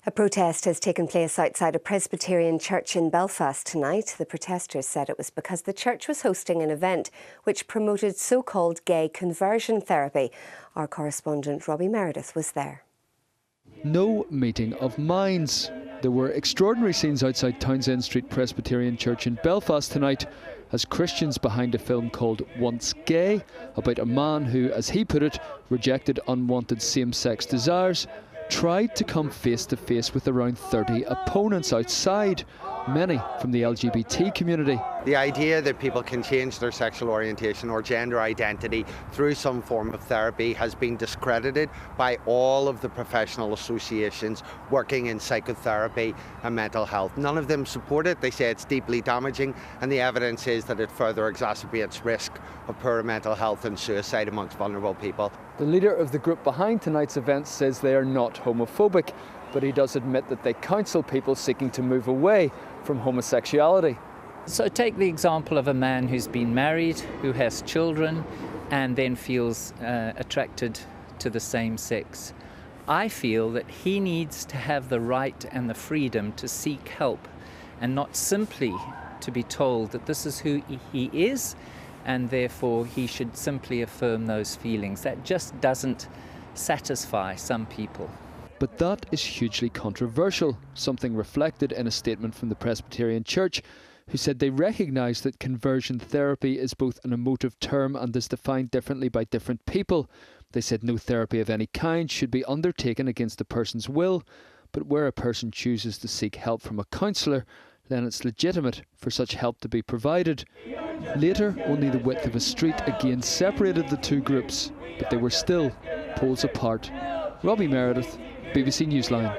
A protest has taken place outside a Presbyterian church in Belfast tonight. The protesters said it was because the church was hosting an event which promoted so-called gay conversion therapy. Our correspondent Robbie Meredith was there. No meeting of minds. There were extraordinary scenes outside Townsend Street Presbyterian Church in Belfast tonight as Christians behind a film called Once Gay, about a man who, as he put it, rejected unwanted same-sex desires, tried to come face to face with around 30 opponents outside, many from the LGBT community. The idea that people can change their sexual orientation or gender identity through some form of therapy has been discredited by all of the professional associations working in psychotherapy and mental health. None of them support it. They say it's deeply damaging, and the evidence is that it further exacerbates risk of poorer mental health and suicide amongst vulnerable people. The leader of the group behind tonight's event says they are not homophobic, but he does admit that they counsel people seeking to move away from homosexuality. So take the example of a man who's been married, who has children, and then feels attracted to the same sex. I feel that he needs to have the right and the freedom to seek help, and not simply to be told that this is who he is, and therefore he should simply affirm those feelings. That just doesn't satisfy some people. But that is hugely controversial, something reflected in a statement from the Presbyterian Church, who said they recognise that conversion therapy is both an emotive term and is defined differently by different people. They said no therapy of any kind should be undertaken against a person's will, but where a person chooses to seek help from a counsellor, then it's legitimate for such help to be provided. Later, only the width of a street again separated the two groups, but they were still poles apart. Robbie Meredith, BBC Newsline.